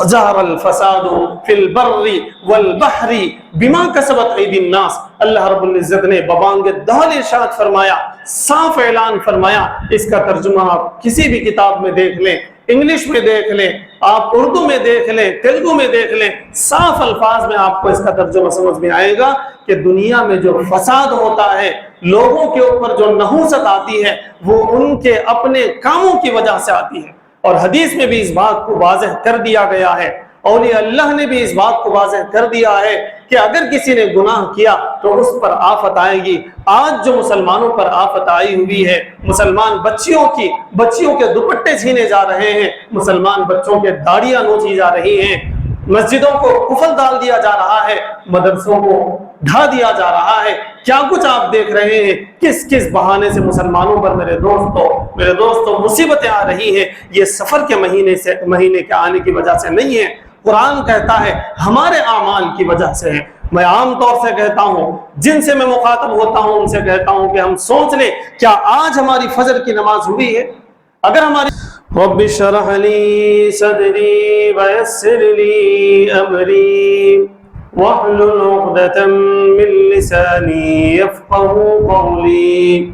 ظہر الفساد فی البر والبحر بما کسبت ایدی الناس. اللہ رب العزت نے ببانگ دہل ارشاد فرمایا، صاف اعلان فرمایا. اس کا ترجمہ آپ کسی بھی کتاب میں دیکھ لیں، انگلش میں دیکھ لیں، آپ اردو میں دیکھ لیں، تیلگو میں دیکھ لیں، صاف الفاظ میں آپ کو اس کا ترجمہ سمجھ میں آئے گا کہ دنیا میں جو فساد ہوتا ہے، لوگوں کے اوپر جو نحوست آتی ہے، وہ ان کے اپنے کاموں کی وجہ سے آتی ہے. اور حدیث میں بھی اس بات کو واضح کر دیا گیا ہے، اولیاء اللہ نے بھی اس بات کو واضح کر دیا ہے کہ اگر کسی نے گناہ کیا تو اس پر آفت آئے گی. آج جو مسلمانوں پر آفت آئی ہوئی ہے، مسلمان بچیوں کے دوپٹے چھینے جا رہے ہیں، مسلمان بچوں کے داڑیاں نوچی جا رہی ہیں، مسجدوں کو قفل ڈال دیا جا رہا ہے، مدرسوں کو ڈھا دیا جا رہا ہے، کیا کچھ آپ دیکھ رہے ہیں. کس بہانے سے مسلمانوں پر میرے دوستوں مصیبتیں آ رہی ہیں. یہ سفر کے مہینے کے آنے کی وجہ سے نہیں ہے، قرآن کہتا ہے ہمارے اعمال کی وجہ سے ہے. میں عام طور سے کہتا ہوں، جن سے میں مخاطب ہوتا ہوں ان سے کہتا ہوں کہ ہم سوچ لیں کیا آج ہماری فجر کی نماز ہوئی ہے؟ اگر ہماری رب اشرح لی صدری ویسر لی امری واحلل عقدۃ من لسانی یفقهوا قولی.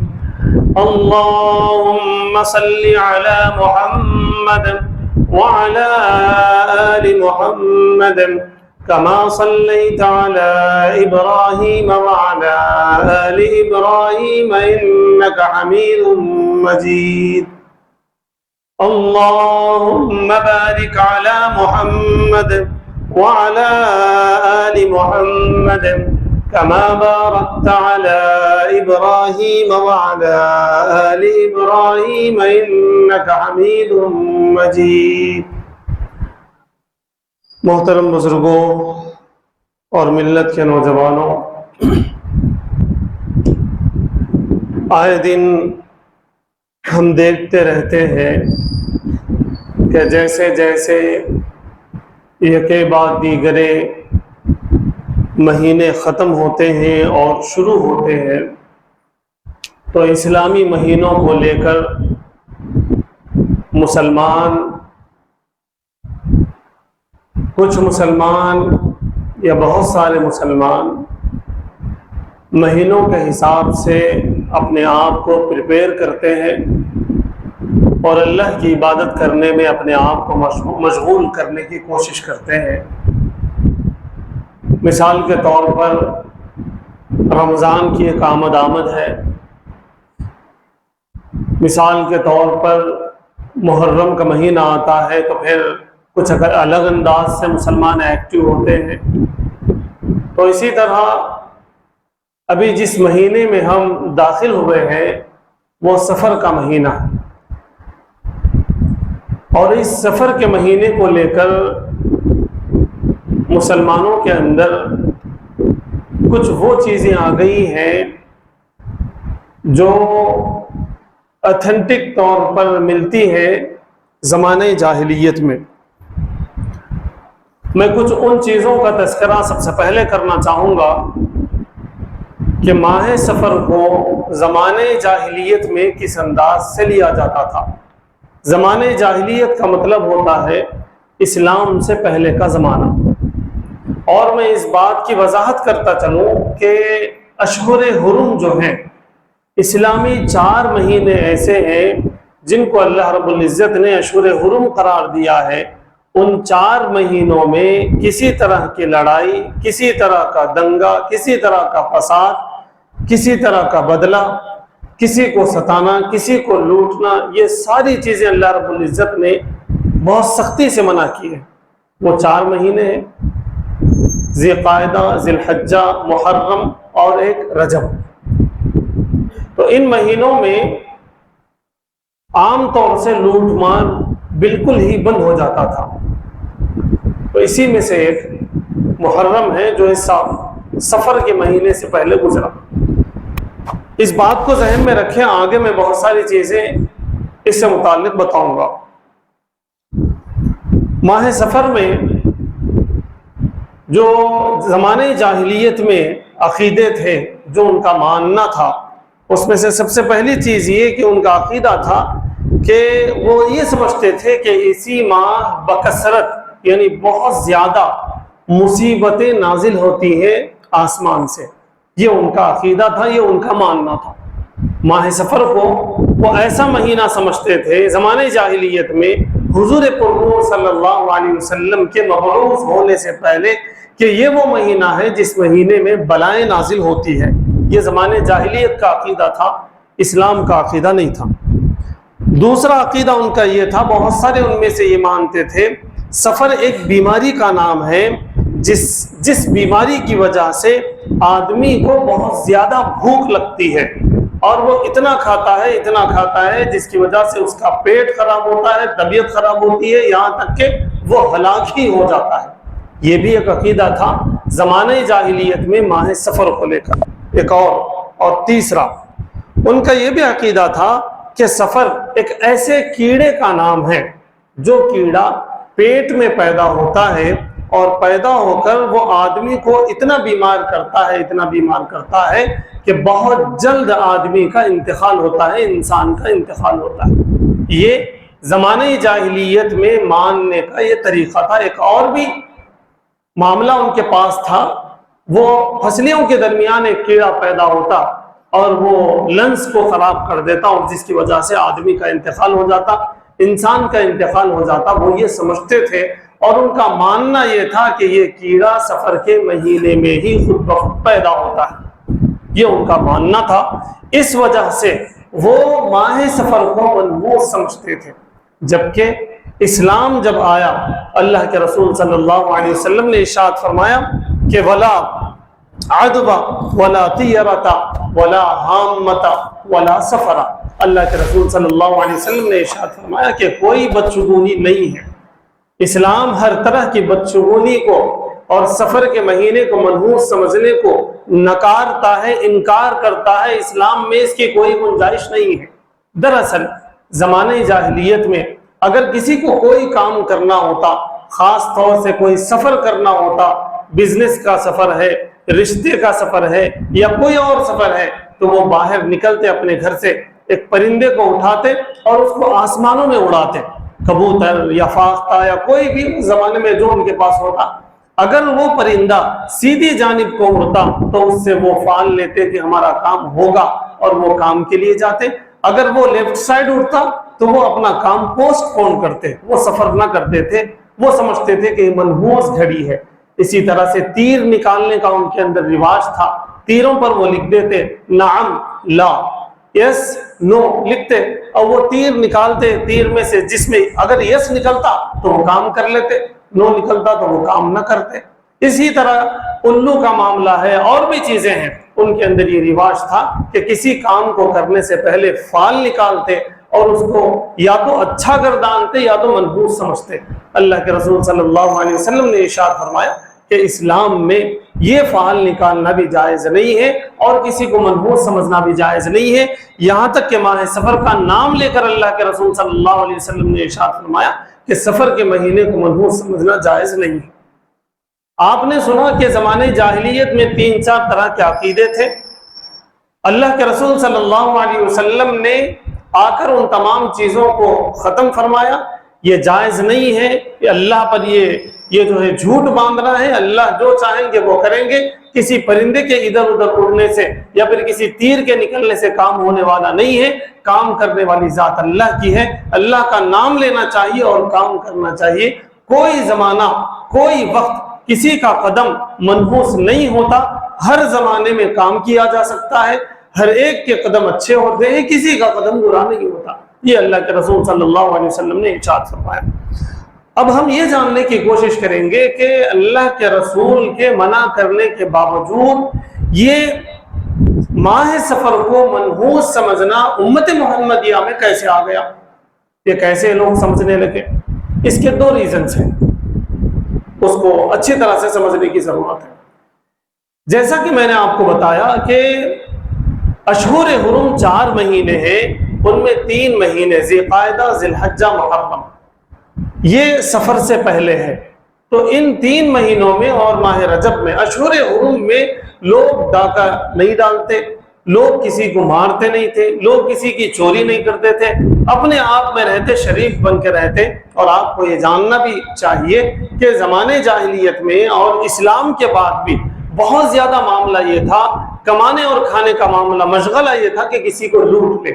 اللهم صل على محمد وعلى آل محمد كما صليت على إبراهيم وعلى آل إبراهيم إنك حميد مجيد. اللهم بارك على محمد وعلى آل محمد كما باركت على إبراهيم وعلى آل إبراهيم إنك حميد مجيد. محترم بزرگوں اور ملت کے نوجوانوں، آئے دن ہم دیکھتے رہتے ہیں کہ جیسے جیسے یکے بعد دیگرے مہینے ختم ہوتے ہیں اور شروع ہوتے ہیں تو اسلامی مہینوں کو لے کر کچھ مسلمان یا بہت سارے مسلمان مہینوں کے حساب سے اپنے آپ کو پریپیئر کرتے ہیں اور اللہ کی عبادت کرنے میں اپنے آپ کو مشغول کرنے کی کوشش کرتے ہیں. مثال کے طور پر رمضان کی ایک آمد ہے، مثال کے طور پر محرم کا مہینہ آتا ہے تو پھر کچھ الگ انداز سے مسلمان ایکٹیو ہوتے ہیں. تو اسی طرح ابھی جس مہینے میں ہم داخل ہوئے ہیں وہ سفر کا مہینہ ہے، اور اس سفر کے مہینے کو لے کر مسلمانوں کے اندر کچھ وہ چیزیں آ گئی ہیں جو اتھینٹک طور پر ملتی ہے زمانہ جاہلیت میں. میں کچھ ان چیزوں کا تذکرہ سب سے پہلے کرنا چاہوں گا کہ ماہ سفر کو زمانہ جاہلیت میں کس انداز سے لیا جاتا تھا. زمانہ جاہلیت کا مطلب ہوتا ہے اسلام سے پہلے کا زمانہ. اور میں اس بات کی وضاحت کرتا چلوں کہ اشہر حرم جو ہیں، اسلامی 4 مہینے ایسے ہیں جن کو اللہ رب العزت نے اشہر حرم قرار دیا ہے. ان 4 مہینوں میں کسی طرح کی لڑائی، کسی طرح کا دنگا، کسی طرح کا فساد، کسی طرح کا بدلہ، کسی کو ستانا، کسی کو لوٹنا، یہ ساری چیزیں اللہ رب العزت نے بہت سختی سے منع کی ہے. وہ 4 مہینے ہیں، ذی قعدہ، ذی الحجہ، محرم اور ایک رجب. تو ان مہینوں میں عام طور سے لوٹ مار بالکل ہی بند ہو جاتا تھا. تو اسی میں سے ایک محرم ہے جو اس سفر کے مہینے سے پہلے گزرا. اس بات کو ذہن میں رکھیں، آگے میں بہت ساری چیزیں اس سے متعلق بتاؤں گا. ماہ سفر میں جو زمانہ جاہلیت میں عقیدے تھے، جو ان کا ماننا تھا، اس میں سے سب سے پہلی چیز یہ کہ ان کا عقیدہ تھا کہ وہ یہ سمجھتے تھے کہ اسی ماہ بکثرت یعنی بہت زیادہ مصیبتیں نازل ہوتی ہیں آسمان سے. یہ ان کا عقیدہ تھا, یہ ان کا ماننا تھا. ماہ سفر کو وہ ایسا مہینہ سمجھتے تھے زمانے جاہلیت میں حضور پرنور صلی اللہ علیہ وسلم کے مبعوث ہونے سے پہلے کہ یہ وہ مہینہ ہے جس مہینے میں بلائیں نازل ہوتی ہے. یہ زمانے جاہلیت کا عقیدہ تھا, اسلام کا عقیدہ نہیں تھا. دوسرا عقیدہ ان کا یہ تھا, بہت سارے ان میں سے یہ مانتے تھے سفر ایک بیماری کا نام ہے جس بیماری کی وجہ سے آدمی کو بہت زیادہ بھوک لگتی ہے اور وہ اتنا کھاتا ہے جس کی وجہ سے اس کا پیٹ خراب ہوتا ہے, طبیعت خراب ہوتی ہے, یہاں تک کہ وہ ہلاک ہی ہو جاتا ہے. یہ بھی ایک عقیدہ تھا زمانے جاہلیت میں ماہ سفر کو لے کر. ایک اور تیسرا ان کا یہ بھی عقیدہ تھا کہ سفر ایک ایسے کیڑے کا نام ہے جو کیڑا پیٹ میں پیدا ہوتا ہے اور پیدا ہو کر وہ آدمی کو اتنا بیمار کرتا ہے کہ بہت جلد آدمی کا انتقال ہوتا ہے, انسان کا انتقال ہوتا ہے. یہ زمانے جاہلیت میں ماننے کا یہ طریقہ تھا. ایک اور بھی معاملہ ان کے پاس تھا, وہ پھسلیوں کے درمیان ایک کیڑا پیدا ہوتا اور وہ لنس کو خراب کر دیتا اور جس کی وجہ سے آدمی کا انتقال ہو جاتا, انسان کا انتقال ہو جاتا. وہ یہ سمجھتے تھے اور ان کا ماننا یہ تھا کہ یہ کیڑا سفر کے مہینے میں ہی خود بخود پیدا ہوتا ہے. یہ ان کا ماننا تھا. اس وجہ سے وہ ماہ سفر کو منحوس سمجھتے تھے. جبکہ اسلام جب آیا, اللہ کے رسول صلی اللہ علیہ وسلم نے ارشاد فرمایا کہ ولا عدوہ ولا طیرۃ ولا حامۃ ولا سفر. اللہ کے رسول صلی اللہ علیہ وسلم نے ارشاد فرمایا کہ کوئی بدشگونی نہیں ہے. اسلام ہر طرح کی بدشگونی کو اور سفر کے مہینے کو منحوس سمجھنے کو نکارتا ہے, انکار کرتا ہے. اسلام میں اس کی کوئی گنجائش نہیں ہے. دراصل زمانے جاہلیت میں اگر کسی کو کوئی کام کرنا ہوتا, خاص طور سے کوئی سفر کرنا ہوتا, بزنس کا سفر ہے, رشتے کا سفر ہے یا کوئی اور سفر ہے, تو وہ باہر نکلتے اپنے گھر سے, ایک پرندے کو اٹھاتے اور اس کو آسمانوں میں اڑاتے, کبوتر یا فاختہ یا کوئی بھی زمانے میں جو ان کے پاس ہوتا. اگر وہ پرندہ سیدھی جانب کو اڑتا تو اس سے وہ فال لیتے کہ ہمارا کام ہوگا اور وہ کام کے لیے جاتے. اگر وہ لیفٹ سائڈ اڑتا تو وہ اپنا کام پوسٹ پون کرتے, وہ سفر نہ کرتے تھے. وہ سمجھتے تھے کہ یہ منحوس گھڑی ہے. اسی طرح سے تیر نکالنے کا ان کے اندر رواج تھا. تیروں پر وہ لکھ دیتے نعم لا, یس نو لکھتے اور وہ تیر نکالتے. تیر میں سے جس میں اگر یس نکلتا تو وہ کام کر لیتے, نو نکلتا تو وہ کام نہ کرتے. اسی طرح الو کا معاملہ ہے, اور بھی چیزیں ہیں. ان کے اندر یہ رواج تھا کہ کسی کام کو کرنے سے پہلے فال نکالتے اور اس کو یا تو اچھا گردانتے یا تو منحوس سمجھتے. اللہ کے رسول صلی اللہ علیہ وسلم نے ارشاد فرمایا کہ اسلام میں یہ فعال نکالنا بھی جائز نہیں ہے اور کسی کو منحوس سمجھنا بھی جائز نہیں ہے. یہاں تک کہ ماہ سفر کا نام لے کر اللہ کے رسول صلی اللہ علیہ وسلم نے ارشاد فرمایا کہ سفر کے مہینے کو منحوس سمجھنا جائز نہیں ہے. آپ نے سنا کہ زمانے جاہلیت میں 3-4 طرح کے عقیدے تھے. اللہ کے رسول صلی اللہ علیہ وسلم نے آ کر ان تمام چیزوں کو ختم فرمایا. یہ جائز نہیں ہے کہ اللہ پر یہ جو ہے جھوٹ باندھنا ہے. اللہ جو چاہیں گے وہ کریں گے. کسی پرندے کے ادھر ادھر اڑنے سے یا پھر کسی تیر کے نکلنے سے کام ہونے والا نہیں ہے. کام کرنے والی ذات اللہ کی ہے. اللہ کا نام لینا چاہیے اور کام کرنا چاہیے. کوئی زمانہ کوئی وقت کسی کا قدم منحوس نہیں ہوتا. ہر زمانے میں کام کیا جا سکتا ہے. ہر ایک کے قدم اچھے ہوتے ہیں, کسی کا قدم برا نہیں ہوتا. یہ اللہ کے رسول صلی اللہ علیہ وسلم نے ارشاد فرمایا. اب ہم یہ جاننے کی کوشش کریں گے کہ اللہ کے رسول کے منع کرنے کے باوجود یہ ماہ سفر کو منحوس سمجھنا امت محمدیہ میں کیسے آ گیا, یہ کیسے لوگ سمجھنے لگے. اس کے 2 ریزنز ہیں, اس کو اچھی طرح سے سمجھنے کی ضرورت ہے. جیسا کہ میں نے آپ کو بتایا کہ اشہر حرم 4 مہینے ہیں, ان میں 3 مہینے ذی قعدہ, ذی الحجہ, محرم, یہ سفر سے پہلے ہے. تو ان 3 مہینوں میں اور ماہ رجب میں اشہر حرم میں لوگ ڈاکہ نہیں ڈالتے, لوگ کسی کو مارتے نہیں تھے، لوگ کسی کی چوری نہیں کرتے تھے، اپنے آپ میں رہتے، شریف بن کے رہتے۔ اور آپ کو یہ جاننا بھی چاہیے کہ زمانے جاہلیت میں اور اسلام کے بعد بھی بہت زیادہ معاملہ یہ تھا، کمانے اور کھانے کا معاملہ، مشغلہ یہ تھا کہ کسی کو لوٹ لے۔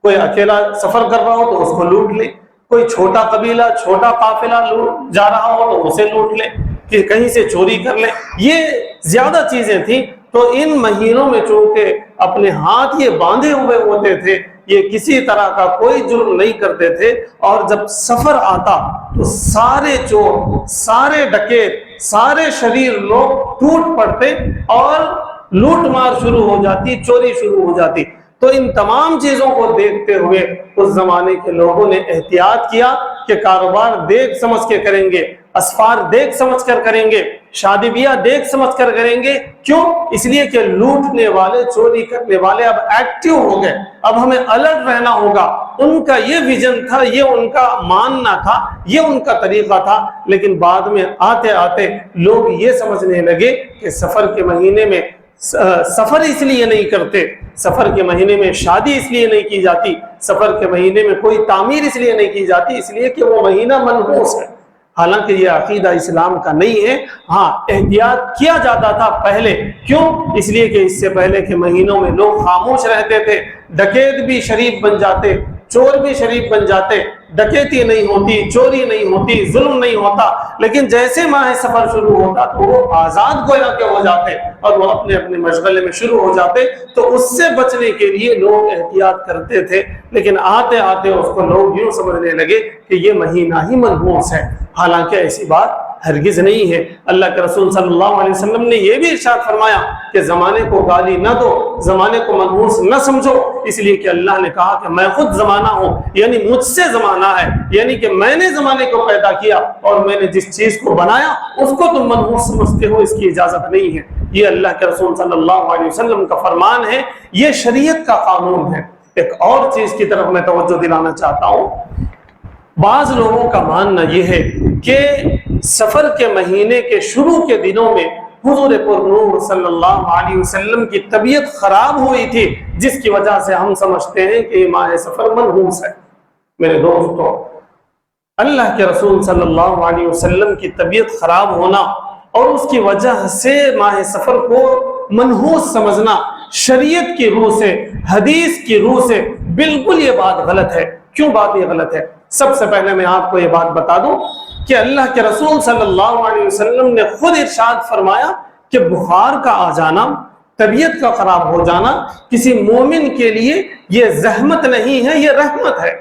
کوئی اکیلا سفر کر رہا ہو تو اس کو لوٹ لے، کوئی چھوٹا قبیلہ، چھوٹا قافلہ لوٹ جا رہا ہو تو اسے لوٹ لے، کہ کہیں سے چوری کر لے۔ یہ زیادہ چیزیں تھیں۔ تو ان مہینوں میں چونکہ اپنے ہاتھ یہ باندھے ہوئے ہوتے تھے، یہ کسی طرح کا کوئی جرم نہیں کرتے تھے، اور جب سفر آتا تو سارے چور، سارے ڈکیت، سارے شریر لوگ ٹوٹ پڑتے اور لوٹ مار شروع ہو جاتی، چوری شروع ہو جاتی۔ تو ان تمام چیزوں کو دیکھتے ہوئے اس زمانے کے لوگوں نے احتیاط کیا کہ کاروبار دیکھ سمجھ کے کریں گے، اسفار دیکھ سمجھ کر کریں گے، شادی بیاہ دیکھ سمجھ کر کریں گے۔ کیوں؟ اس لیے کہ لوٹنے والے، چوری کرنے والے اب ایکٹیو ہو گئے، اب ہمیں الرٹ رہنا ہوگا۔ ان کا یہ ویژن تھا، یہ ان کا ماننا تھا، یہ ان کا طریقہ تھا۔ لیکن بعد میں آتے آتے لوگ یہ سمجھنے لگے کہ سفر کے مہینے میں سفر اس لیے نہیں کرتے، سفر کے مہینے میں شادی اس لیے نہیں کی جاتی، سفر کے مہینے میں کوئی تعمیر اس لیے نہیں کی جاتی، اس لیے کہ وہ مہینہ منحوس ہے۔ حالانکہ یہ عقیدہ اسلام کا نہیں ہے۔ ہاں، احتیاط کیا جاتا تھا پہلے۔ کیوں؟ اس لیے کہ اس سے پہلے کے مہینوں میں لوگ خاموش رہتے تھے، ڈکیت بھی شریف بن جاتے، چور بھی شریف بن جاتے، ڈکیتی نہیں ہوتی، چوری نہیں ہوتی، ظلم نہیں ہوتا۔ لیکن جیسے ماہ سفر شروع ہوتا تو وہ آزاد گویا کے ہو جاتے اور وہ اپنے اپنے مشغلے میں شروع ہو جاتے۔ تو اس سے بچنے کے لیے لوگ احتیاط کرتے تھے۔ لیکن آتے آتے اس کو لوگ یوں سمجھنے لگے کہ یہ مہینہ ہی منحوس ہے، حالانکہ ایسی بات ہرگز نہیں ہے۔ اللہ کے رسول صلی اللہ علیہ وسلم نے یہ بھی ارشاد فرمایا کہ زمانے کو گالی نہ دو، زمانے کو منحوس نہ سمجھو، اس لیے کہ اللہ نے کہا کہ میں خود زمانہ ہوں، یعنی مجھ سے زمانہ ہے، یعنی کہ میں نے زمانے کو پیدا کیا اور میں نے جس چیز کو بنایا اس کو تم منحوس سمجھتے ہو، اس کی اجازت نہیں ہے۔ یہ اللہ کے رسول صلی اللہ علیہ وسلم کا فرمان ہے، یہ شریعت کا قانون ہے۔ ایک اور چیز کی طرف میں توجہ دلانا چاہتا ہوں۔ بعض لوگوں کا ماننا یہ ہے کہ سفر کے مہینے کے شروع کے دنوں میں حضور پر نور صلی اللہ علیہ وسلم کی طبیعت خراب ہوئی تھی، جس کی وجہ سے ہم سمجھتے ہیں کہ ماہ سفر منحوس ہے۔ میرے دوستو، اللہ کے رسول صلی اللہ علیہ وسلم کی طبیعت خراب ہونا اور اس کی وجہ سے ماہ سفر کو منحوس سمجھنا شریعت کی روح سے، حدیث کی روح سے بالکل یہ بات غلط ہے۔ کیوں بات یہ غلط ہے؟ سب سے پہلے میں آپ کو یہ بات بتا دوں کہ اللہ کے رسول صلی اللہ علیہ وسلم نے خود ارشاد فرمایا کہ بخار کا آ جانا، طبیعت کا خراب ہو جانا کسی مومن کے لیے یہ زحمت نہیں ہے، یہ رحمت ہے۔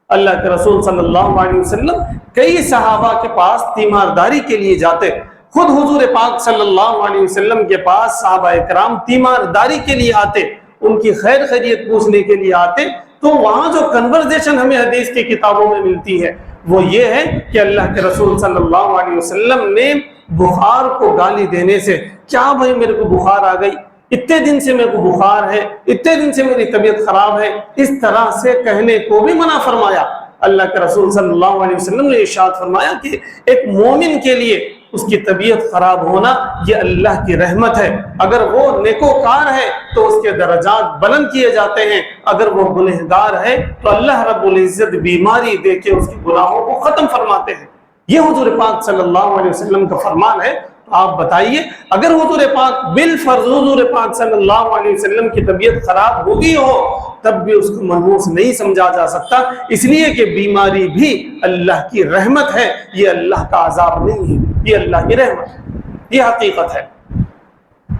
اللہ کے رسول صلی اللہ علیہ وسلم کئی صحابہ کے پاس تیمارداری کے لیے جاتے، خود حضور پاک صلی اللہ علیہ وسلم کے پاس صحابہ اکرام تیمارداری کے لیے آتے، ان کی خیر خیریت پوچھنے کے لیے آتے۔ تو وہاں جو کنورزیشن ہمیں حدیث کی کتابوں میں ملتی ہے وہ یہ ہے کہ اللہ کے رسول صلی اللہ علیہ وسلم نے بخار کو گالی دینے سے، کیا بھائی میرے کو بخار آ گئی، اتنے دن سے میرے کو بخار ہے، اتنے دن سے میری طبیعت خراب ہے، اس طرح سے کہنے کو بھی منع فرمایا۔ اللہ کے رسول صلی اللہ علیہ وسلم نے ارشاد فرمایا کہ ایک مومن کے لیے اس کی طبیعت خراب ہونا یہ اللہ کی رحمت ہے۔ اگر وہ نیکوکار ہے تو اس کے درجات بلند کیے جاتے ہیں، اگر وہ گنہگار ہے تو اللہ رب العزت بیماری دے کے اس کے گناہوں کو ختم فرماتے ہیں۔ یہ حضور پاک صلی اللہ علیہ وسلم کا فرمان ہے۔ تو آپ بتائیے، اگر حضور پاک بالفرض حضور پاک صلی اللہ علیہ وسلم کی طبیعت خراب ہوگی ہو تب بھی اس کو منحوس نہیں سمجھا جا سکتا، اس لیے کہ بیماری بھی اللہ کی رحمت ہے، یہ اللہ کا عذاب نہیں ہے، یہ اللہ کی رحمت ہے، یہ حقیقت ہے۔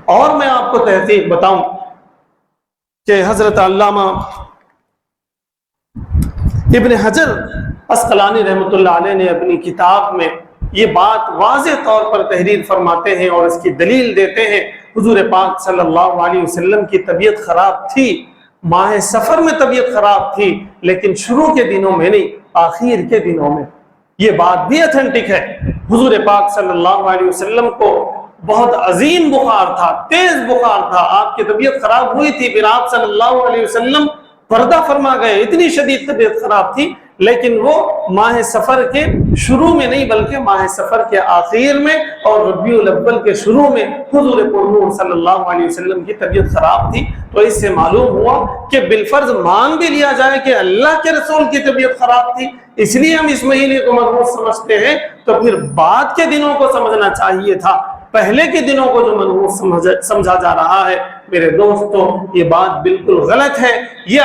اور میں آپ کو تحقیق بتاؤں کہ حضرت علامہ ابن حجر عسقلانی رحمۃ اللہ علیہ نے اپنی کتاب میں یہ بات واضح طور پر تحریر فرماتے ہیں اور اس کی دلیل دیتے ہیں۔ حضور پاک صلی اللہ علیہ وسلم کی طبیعت خراب تھی، ماہ سفر میں طبیعت خراب تھی، لیکن شروع کے دنوں میں نہیں، آخر کے دنوں میں۔ یہ بات بھی اتھینٹک ہے۔ حضور پاک صلی اللہ علیہ وسلم کو بہت عظیم بخار تھا، تیز بخار تھا، آپ کی طبیعت خراب ہوئی تھی، پھر آپ صلی اللہ علیہ وسلم پردہ فرما گئے، اتنی شدید طبیعت خراب تھی، لیکن وہ ماہ سفر کے شروع میں نہیں بلکہ ماہ سفر کے آخر میں اور ربیع الاول کے شروع میں حضور پرنور صلی اللہ علیہ وسلم کی طبیعت خراب تھی۔ تو اس سے معلوم ہوا کہ بالفرض مان بھی لیا جائے کہ اللہ کے رسول کی طبیعت خراب تھی، اس لیے ہم اس مہینے کو منحوس سمجھتے ہیں، تو پھر بعد کے دنوں کو سمجھنا چاہیے تھا، پہلے کے دنوں کو جو منحوس سمجھا جا رہا ہے۔ میرے دوستو یہ بات بالکل غلط ہے۔ یہ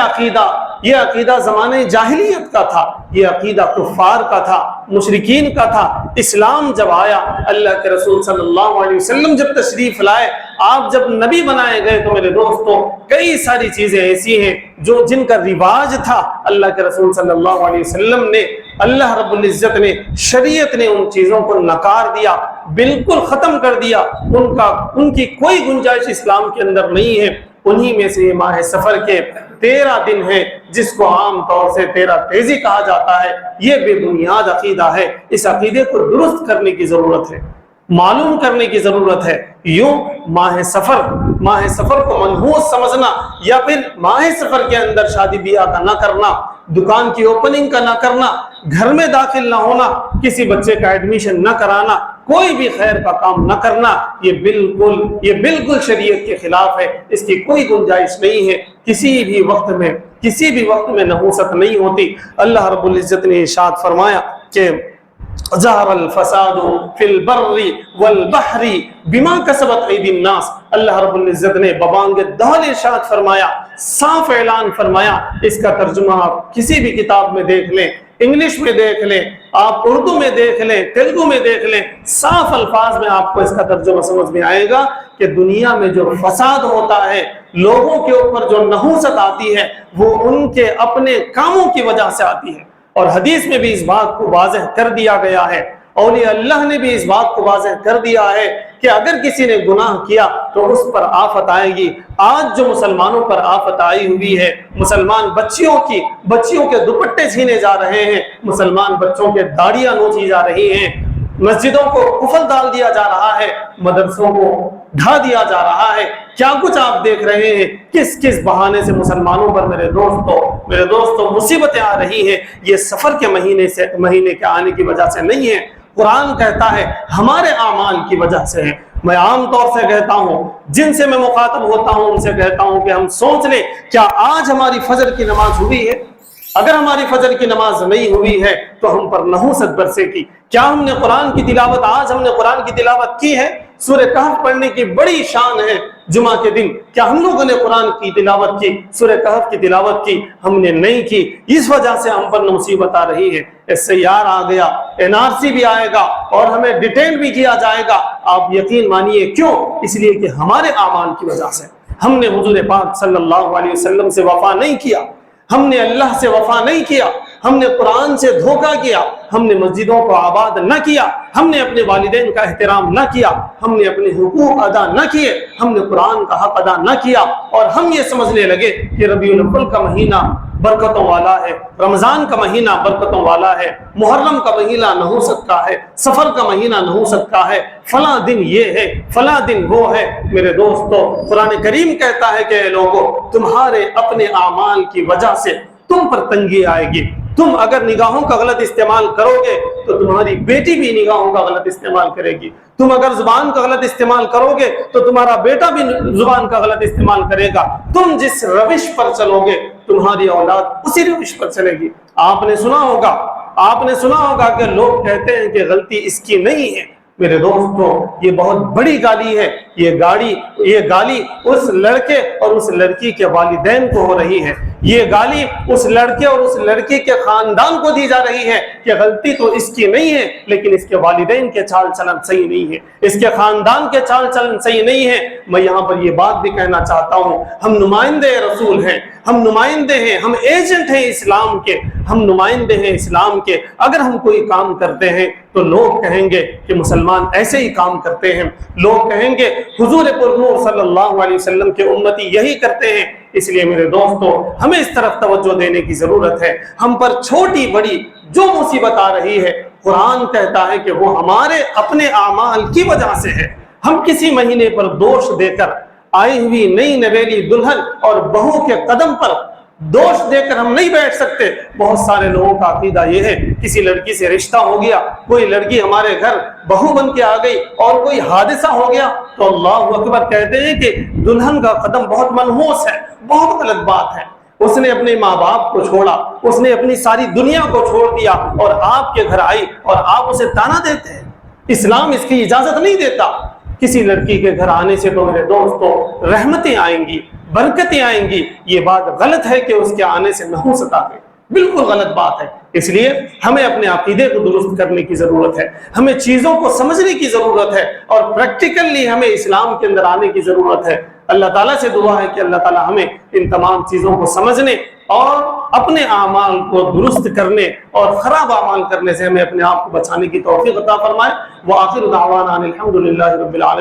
عقیدہ زمانے جاہلیت کا تھا، یہ عقیدہ کفار کا تھا، مشرکین کا تھا۔ اسلام جب آیا، اللہ کے رسول صلی اللہ علیہ وسلم جب تشریف لائے، آپ جب نبی بنائے گئے، تو میرے دوستو کئی ساری چیزیں ایسی ہیں جن کا رواج تھا، اللہ کے رسول صلی اللہ علیہ وسلم نے، اللہ رب العزت نے، شریعت نے ان چیزوں کو نکار دیا، بالکل ختم کر دیا۔ ان کی کوئی گنجائش اسلام کے اندر نہیں ہے۔ انہی میں سے یہ ماہ سفر کے 13 دن ہے، جس کو عام طور سے 13 تیزی کہا جاتا ہے۔ یہ بے بنیاد عقیدہ ہے، اس عقیدے کو درست کرنے کی ضرورت ہے، معلوم کرنے کی ضرورت ہے۔ یوں ماہ سفر کو منحوس سمجھنا، یا پھر ماہ سفر کے اندر شادی بیاہ کا نہ کرنا، دکان کی اوپننگ کا نہ کرنا، گھر میں داخل نہ ہونا، کسی بچے کا ایڈمیشن نہ کرانا، کوئی بھی خیر کا کام نہ کرنا، یہ بالکل شریعت کے خلاف ہے۔ اس کی کوئی گنجائش نہیں ہے۔ کسی بھی وقت میں نحوست نہیں ہوتی۔ اللہ رب العزت نے ارشاد فرمایا کہ ظہر الفساد فی البر والبحر بما کسبت ایدی الناس۔ اللہ رب العزت نے ببانگ دہل ارشاد فرمایا، صاف اعلان فرمایا۔ اس کا ترجمہ آپ کسی بھی کتاب میں دیکھ لیں، انگلش میں دیکھ لیں، آپ اردو میں دیکھ لیں، تیلگو میں دیکھ لیں، صاف الفاظ میں آپ کو اس کا ترجمہ سمجھ میں آئے گا کہ دنیا میں جو فساد ہوتا ہے، لوگوں کے اوپر جو نحوست آتی ہے، وہ ان کے اپنے کاموں کی وجہ سے آتی ہے۔ اور حدیث میں بھی اس بات کو واضح کر دیا گیا ہے، اولیاء اللہ نے بھی اس بات کو واضح کر دیا ہے کہ اگر کسی نے گناہ کیا تو اس پر آفت آئے گی۔ آج جو مسلمانوں پر آفت آئی ہوئی ہے، مسلمان بچیوں کے دوپٹے چھینے جا رہے ہیں، مسلمان بچوں کے داڑیاں نوچی جا رہی ہیں، مسجدوں کو قفل ڈال دیا جا رہا ہے، مدرسوں کو ڈھا دیا جا رہا ہے، کیا کچھ آپ دیکھ رہے ہیں۔ کس بہانے سے مسلمانوں پر میرے دوستوں مصیبتیں آ رہی ہیں۔ یہ سفر کے مہینے کے آنے کی وجہ سے نہیں ہے، قرآن کہتا ہے ہمارے اعمال کی وجہ سے ہے۔ میں عام طور سے کہتا ہوں، جن سے میں مخاطب ہوتا ہوں ان سے کہتا ہوں کہ ہم سوچ لیں، کیا آج ہماری فجر کی نماز ہوئی ہے؟ اگر ہماری فجر کی نماز نہیں ہوئی ہے تو ہم پر نحوست برسے کی۔ کیا ہم نے قرآن کی تلاوت، آج ہم نے قرآن کی تلاوت کی ہے؟ سورہ کہف پڑھنے کی بڑی شان ہے جمعہ کے دن، کیا ہم لوگوں نے قرآن کی تلاوت کی، سورہ کہف کی تلاوت کی؟ ہم نے نہیں کی، اس وجہ سے ہم پر مصیبت آ رہی ہے۔ SIR آ گیا، NRC بھی آئے گا اور ہمیں ڈیٹین بھی کیا جائے گا۔ آپ یقین مانیے کیوں؟ اس لیے کہ ہمارے اعمال کی وجہ سے ہم نے حضور پاک صلی اللہ علیہ وسلم سے وفا نہیں کیا، ہم نے اللہ سے وفا نہیں کیا، ہم نے قرآن سے دھوکہ کیا، ہم نے مسجدوں کو آباد نہ کیا، ہم نے اپنے والدین کا احترام نہ کیا، ہم نے اپنے حقوق ادا نہ کیے، ہم نے قرآن کا حق ادا نہ کیا، اور ہم یہ سمجھنے لگے کہ ربیع الاول کا مہینہ برکتوں والا ہے، رمضان کا مہینہ برکتوں والا ہے، محرم کا مہینہ نحوست کا ہے، سفر کا مہینہ نحوست کا ہے، فلاں دن یہ ہے، فلاں دن وہ ہے۔ میرے دوستو، قرآن کریم کہتا ہے کہ اے لوگو، تمہارے اپنے اعمال کی وجہ سے تم پر تنگی آئے گی۔ تم اگر نگاہوں کا غلط استعمال کرو گے تو تمہاری بیٹی بھی نگاہوں کا غلط استعمال کرے گی، تم اگر زبان کا غلط استعمال کرو گے تو تمہارا بیٹا بھی زبان کا غلط استعمال کرے گا، تم جس روش پر چلو گے تمہاری اولاد اسی روش پر چلے گی۔ آپ نے سنا ہوگا کہ لوگ کہتے ہیں کہ غلطی اس کی نہیں ہے۔ میرے دوستو، یہ بہت بڑی گالی ہے، یہ گالی اس لڑکے اور اس لڑکی کے والدین کو ہو رہی ہے، یہ گالی اس لڑکے اور اس لڑکی کے خاندان کو دی جا رہی ہے کہ غلطی تو اس کی نہیں ہے، لیکن اس کے والدین کے چال چلن صحیح نہیں ہے، اس کے خاندان کے چال چلن صحیح نہیں ہے۔ میں یہاں پر یہ بات بھی کہنا چاہتا ہوں، ہم نمائندے رسول ہیں، ہم نمائندے ہیں، ہم ایجنٹ ہیں اسلام کے، ہم نمائندے ہیں اسلام کے۔ اگر ہم کوئی کام کرتے ہیں تو لوگ کہیں گے کہ مسلمان ایسے ہی کام کرتے ہیں، لوگ کہیں گے حضور پرنور صلی اللہ علیہ وسلم کے امتی یہی کرتے ہیں۔ اس لیے میرے دوستو، ہمیں اس طرف توجہ دینے کی ضرورت ہے۔ ہم پر چھوٹی بڑی جو مصیبت آ رہی ہے، قرآن کہتا ہے کہ وہ ہمارے اپنے اعمال کی وجہ سے ہے۔ ہم کسی مہینے پر دوش دے کر آئی ہوئی نئی نویلی دلہن اور بہو کے قدم پر دوش دے کر ہم نہیں بیٹھ سکتے۔ بہت سارے لوگوں کا عقیدہ یہ ہے کسی لڑکی سے رشتہ ہو گیا، کوئی لڑکی ہمارے گھر بہو بن کے آ گئی اور کوئی حادثہ ہو گیا تو اللہ اکبر کہتے ہیں کہ دلہن کا قدم بہت منحوس ہے، بہت غلط بات ہے۔ اس نے اپنے ماں باپ کو چھوڑا، اس نے اپنی ساری دنیا کو چھوڑ دیا اور آپ کے گھر آئی اور آپ اسے تانا دیتے ہیں۔ اسلام اس کی اجازت نہیں دیتا۔ کسی لڑکی کے گھر آنے سے تو میرے دوستوں رحمتیں آئیں گی، برکتیں آئیں گی۔ یہ بات غلط ہے کہ اس کے آنے سے نحوست آ گئی، بالکل غلط بات ہے۔ اس لیے ہمیں اپنے عقیدے کو درست کرنے کی ضرورت ہے، ہمیں چیزوں کو سمجھنے کی ضرورت ہے اور پریکٹیکلی ہمیں اسلام کے اندر آنے کی ضرورت ہے۔ اللہ تعالیٰ سے دعا ہے کہ اللہ تعالیٰ ہمیں ان تمام چیزوں کو سمجھنے اور اپنے اعمال کو درست کرنے اور خراب اعمال کرنے سے ہمیں اپنے آپ کو بچانے کی توفیق عطا فرمائے۔ وآخر دعوانا ان الحمد للہ رب العالمین۔